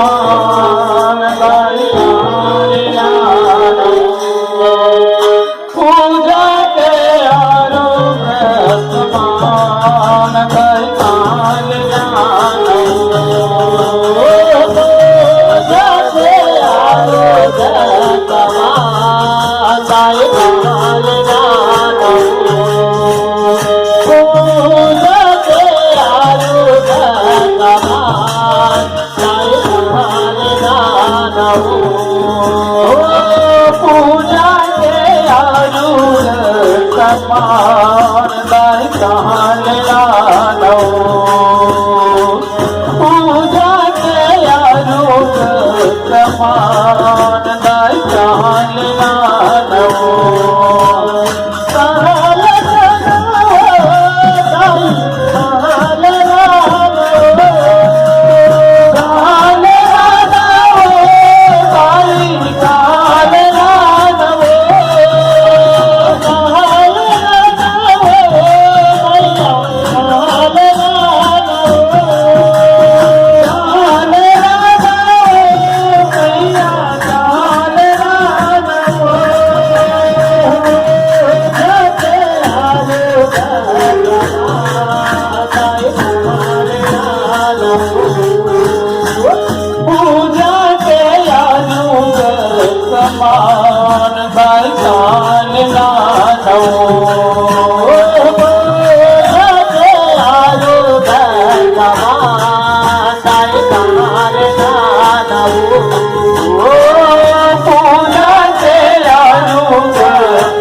समान गाय काले नानऊ पूजा के आरोग्य समान गाय काले नानऊ पूजा के आरोग्य समान गाय काले नानऊ पूजा के आरोग्य समान गाय काले नानऊ पूजा के आरोग्य समान गाय काले नानऊ पूजा के आरोग्य समान गाय काले नानऊ पूजा के आरोग्य समान गाय काले नानऊ पूजा के आरोग्य समान गाय काले नानऊ पूजा के आरोग्य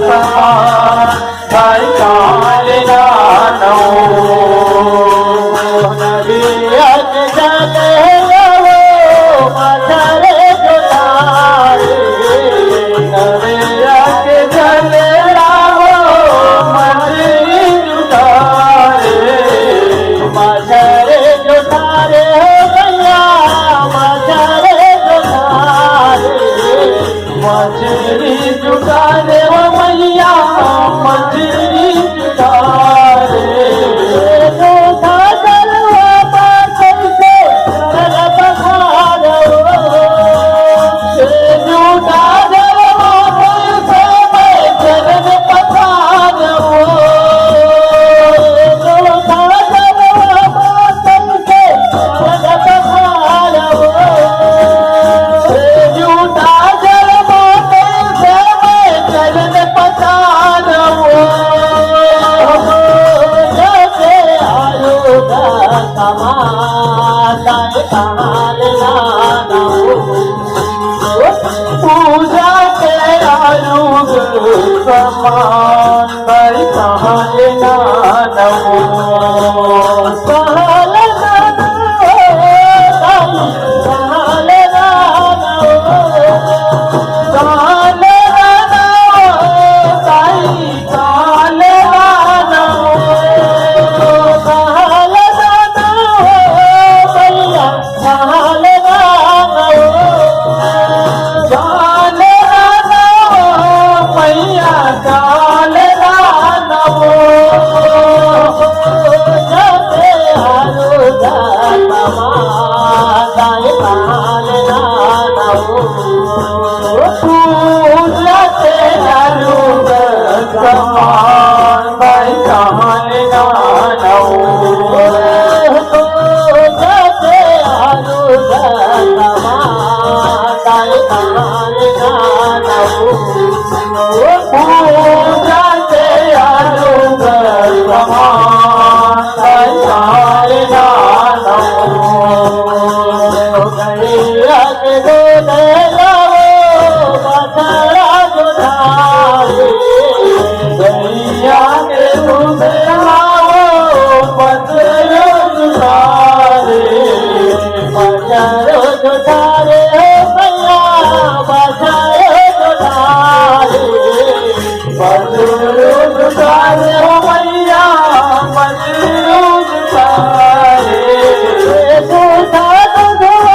समान गाय काले नानऊ नदिया के जले मछरे जुटारे नदिया के जले मछरी जुटारे मछरे जुटारे भैया मछरे जुटारे मछरी जुटारे हो भैया मछरी जुटारे पूजा के आरोग्य समान गाय काले नानऊ काले नानऊ काले नानऊ काले नानऊ काले नानऊ काले नानऊ भैया काले नानऊ काले नानऊ भैया काले नानऊ जते आरोग्य समान गाय काले नानऊ पूजा के आरोग्य समान गाय काले नानऊ जते आरोग्य समान गाय काले नानऊ पूजा के आरोग्य समान गाय काले नानऊ गैया के गोदे लाओ बछड़ा जुटारे गैया के दूध लाओ बछड़ा जुटारे बछड़ा जुटारे भैया बछड़ा जुटारे बछड़ा जुटारे हो भैया बछड़ा जुटारे दूधा दूधा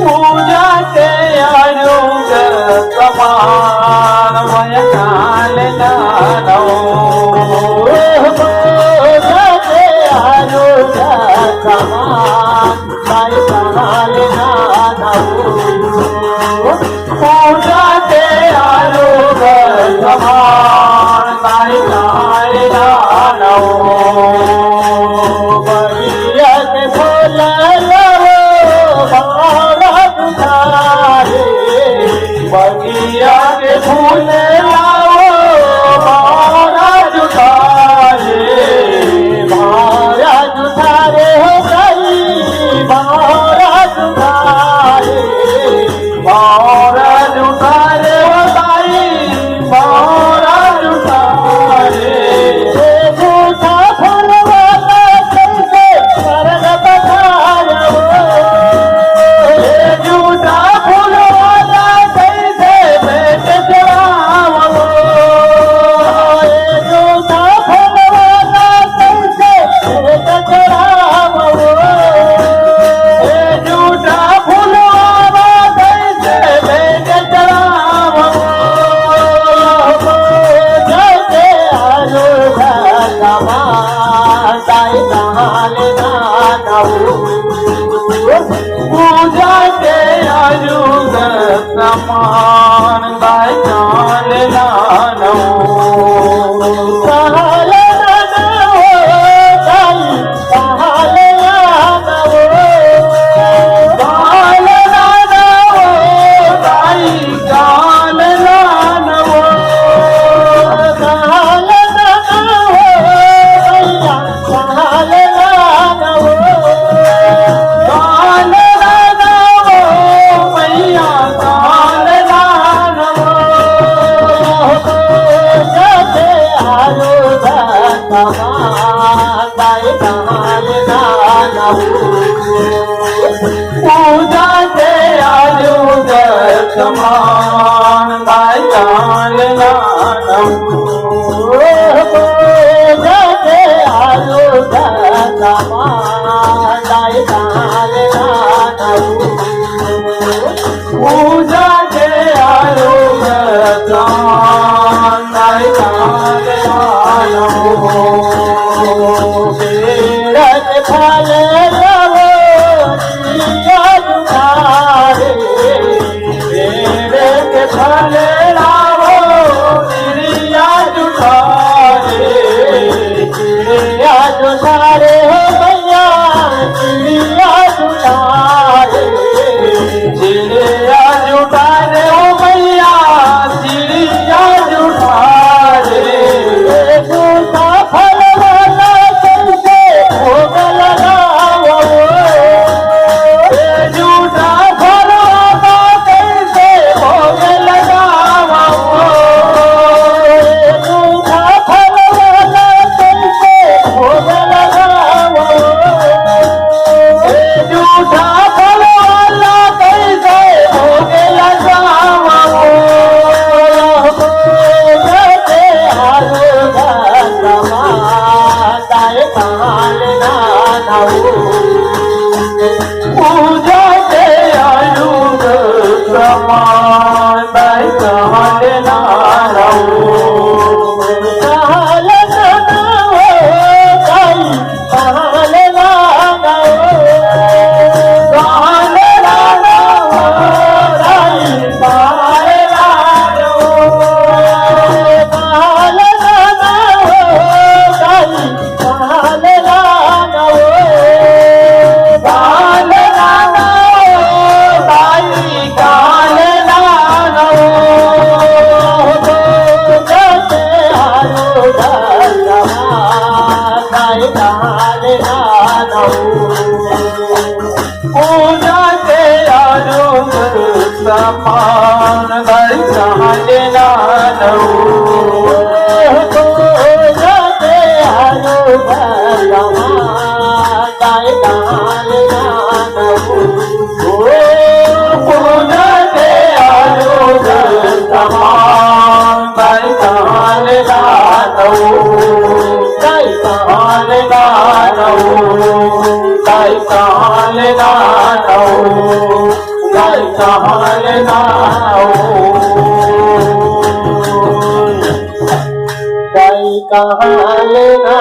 पूजा के आयुग समान मय काल नानौ पूजा के आयुग समान मय काल नानौ पूजा के आयुग समान मय काल नानौ बगिया के फूल लाओ महाराज उठारे महाराज उठारे हो गई महाराज उठारे महाराज उठारे हो गई महाराज उठारे झूठा फल वाला कैसे स्वर्ग पधारो झूठा फूल पूजा के आयुग समान दाय काल नानौ काल नानौ दाई काल नानौ काल नानौ दाई काल नानौ काल नानौ भैया काल नानौ पूजा के आयुग समान दाय काल नानौ पूजा के आयुग समान दाय काल नानौ पूजा के आयुग समान दाय काल नानौ फल फल लाओ चिड़िया जुठारे चिड़िया जुठारे हो भैया चिड़िया जुठारे चिड़िया जुठारे हो भैया चिड़िया जुठारे झूठा फल वाला कैसे भोग लगाओ झूठा फल वाला कैसे भोग पूजा के आयुग समान दाय काल नानौ काल नानौ दाई काल नानौ काल नानौ दाई काल नानौ काल नानौ दाई काल नानौ काल नानौ दाई काल नानौ जते आयुग समान दाय काल नानौ पूजा के आयुग समान दाय काल नानौ पूजा के आयुग समान दाय काल नानौ पूजा के आयुग समान दाय काल नानौ दाय काल नानौ दाय गाय कहाँ लेना गाय कहाँ लेना गाय कहाँ लेना